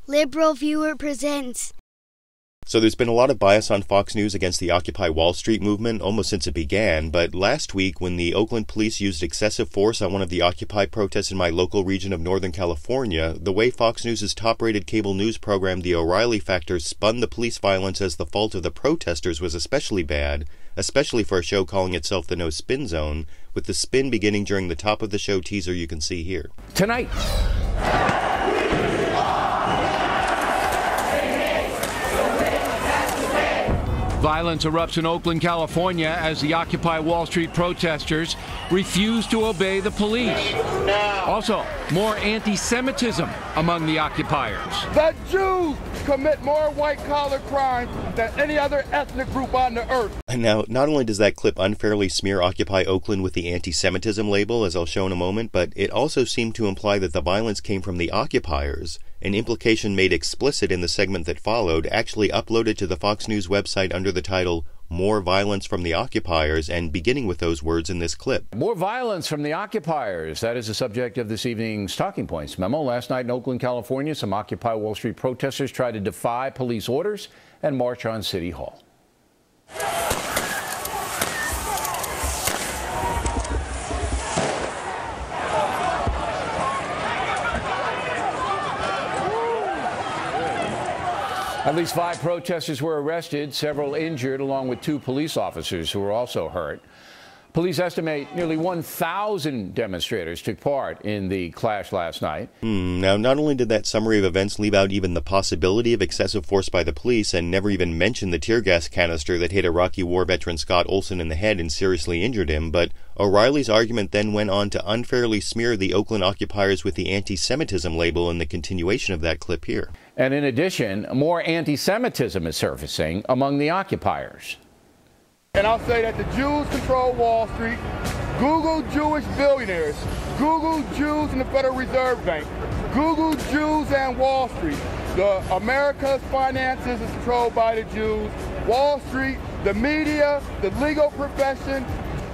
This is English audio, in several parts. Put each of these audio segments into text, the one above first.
LiberalViewer presents. So there's been a lot of bias on Fox News against the Occupy Wall Street movement almost since it began, but last week when the Oakland police used excessive force on one of the Occupy protests in my local region of Northern California, the way Fox News' top-rated cable news program The O'Reilly Factor spun the police violence as the fault of the protesters was especially bad, especially for a show calling itself the No Spin Zone, with the spin beginning during the top of the show teaser you can see here. Tonight. Violence erupts in Oakland, California as the Occupy Wall Street protesters refuse to obey the police. Also, more anti-Semitism among the occupiers. The Jews commit more white-collar crimes than any other ethnic group on the earth. And now, not only does that clip unfairly smear Occupy Oakland with the anti-Semitism label, as I'll show in a moment, but it also seemed to imply that the violence came from the occupiers, an implication made explicit in the segment that followed, actually uploaded to the Fox News website under the title, More Violence from the Occupiers, and beginning with those words in this clip. More violence from the occupiers. That is the subject of this evening's Talking Points memo. Last night in Oakland, California, some Occupy Wall Street protesters tried to defy police orders and march on City Hall. At least 5 protesters were arrested, several injured, along with 2 police officers who were also hurt. Police estimate nearly 1,000 demonstrators took part in the clash last night. Now, not only did that summary of events leave out even the possibility of excessive force by the police and never even mention the tear gas canister that hit Iraqi war veteran Scott Olson in the head and seriously injured him, but O'Reilly's argument then went on to unfairly smear the Oakland occupiers with the anti-Semitism label in the continuation of that clip here. And in addition, more anti-Semitism is surfacing among the occupiers. And I'll say that the Jews control Wall Street. Google Jewish billionaires. Google Jews in the Federal Reserve Bank. Google Jews and Wall Street. America's finances is controlled by the Jews. Wall Street, the media, the legal profession.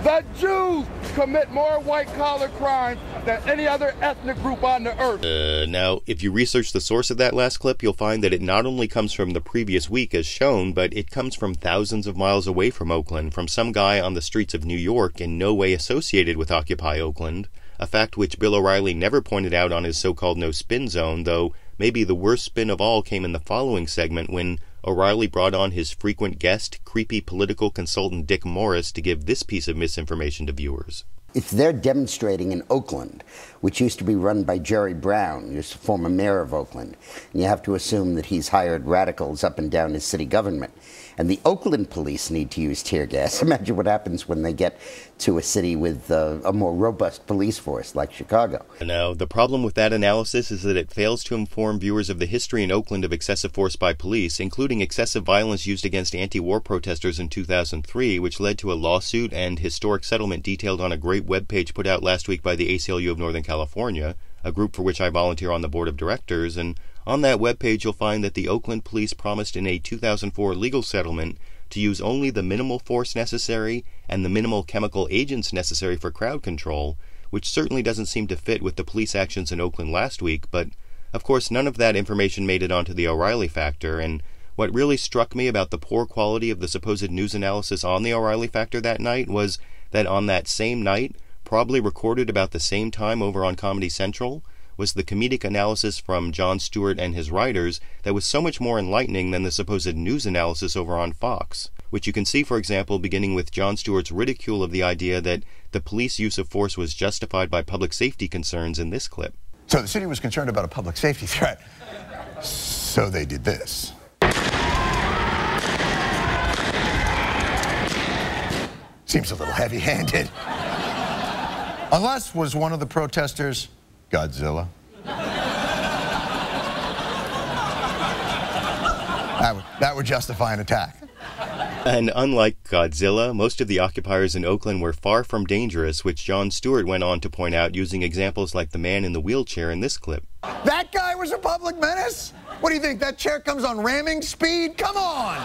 The Jews commit more white-collar crimes than any other ethnic group on the earth. Now, if you research the source of that last clip, you'll find that it not only comes from the previous week as shown, but it comes from thousands of miles away from Oakland, from some guy on the streets of New York in no way associated with Occupy Oakland, a fact which Bill O'Reilly never pointed out on his so-called No Spin Zone, though maybe the worst spin of all came in the following segment when O'Reilly brought on his frequent guest, creepy political consultant Dick Morris, to give this piece of misinformation to viewers. If they're demonstrating in Oakland, which used to be run by Jerry Brown, who's the former mayor of Oakland, and you have to assume that he's hired radicals up and down his city government, and the Oakland police need to use tear gas. Imagine what happens when they get to a city with a more robust police force like Chicago. Now, the problem with that analysis is that it fails to inform viewers of the history in Oakland of excessive force by police, including excessive violence used against anti-war protesters in 2003, which led to a lawsuit and historic settlement detailed on a great webpage put out last week by the ACLU of Northern California, a group for which I volunteer on the board of directors, and on that webpage you'll find that the Oakland police promised in a 2004 legal settlement to use only the minimal force necessary and the minimal chemical agents necessary for crowd control, which certainly doesn't seem to fit with the police actions in Oakland last week, but of course none of that information made it onto the O'Reilly Factor, and what really struck me about the poor quality of the supposed news analysis on the O'Reilly Factor that night was that on that same night, probably recorded about the same time over on Comedy Central, was the comedic analysis from Jon Stewart and his writers that was so much more enlightening than the supposed news analysis over on Fox, which you can see, for example, beginning with Jon Stewart's ridicule of the idea that the police use of force was justified by public safety concerns in this clip. So the city was concerned about a public safety threat, so they did this. Seems a little heavy-handed. Unless was one of the protesters Godzilla. That would justify an attack. And unlike Godzilla, most of the occupiers in Oakland were far from dangerous, which Jon Stewart went on to point out using examples like the man in the wheelchair in this clip. That guy was a public menace? What do you think, that chair comes on ramming speed? Come on!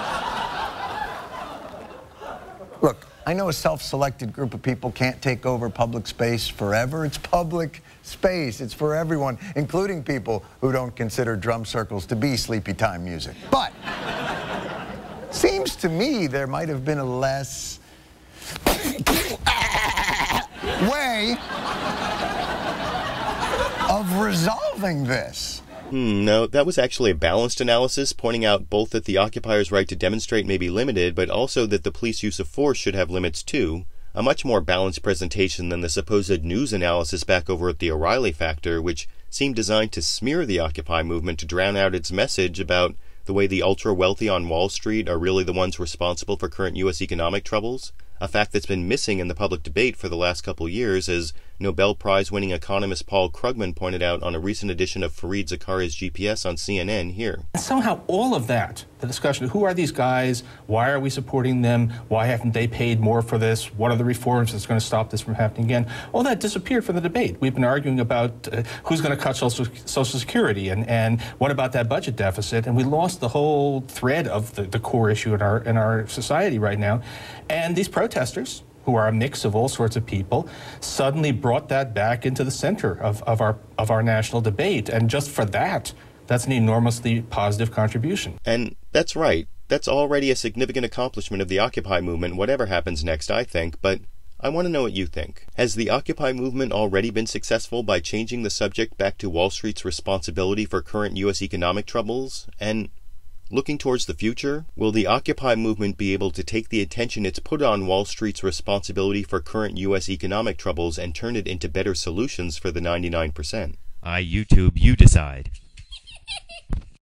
Look, I know a self-selected group of people can't take over public space forever. It's public space. It's for everyone, including people who don't consider drum circles to be sleepy time music. But seems to me there might have been a less way of resolving this. No, that was actually a balanced analysis, pointing out both that the occupiers' right to demonstrate may be limited, but also that the police use of force should have limits too. A much more balanced presentation than the supposed news analysis back over at the O'Reilly Factor, which seemed designed to smear the Occupy movement to drown out its message about the way the ultra-wealthy on Wall Street are really the ones responsible for current U.S. economic troubles, a fact that's been missing in the public debate for the last couple years, as Nobel Prize-winning economist Paul Krugman pointed out on a recent edition of Fareed Zakaria's GPS on CNN here. Somehow all of that, the discussion of who are these guys, why are we supporting them, why haven't they paid more for this, what are the reforms that's going to stop this from happening again, all that disappeared from the debate. We've been arguing about who's going to cut Social Security and what about that budget deficit, and we lost the whole thread of the core issue in our society right now. And these protesters, who are a mix of all sorts of people, suddenly brought that back into the center of our national debate. And just for that, that's an enormously positive contribution. And that's right. That's already a significant accomplishment of the Occupy movement, whatever happens next, I think. But I want to know what you think. Has the Occupy movement already been successful by changing the subject back to Wall Street's responsibility for current U.S. economic troubles? And looking towards the future, will the Occupy movement be able to take the attention it's put on Wall Street's responsibility for current U.S. economic troubles and turn it into better solutions for the 99%? YouTube, you decide.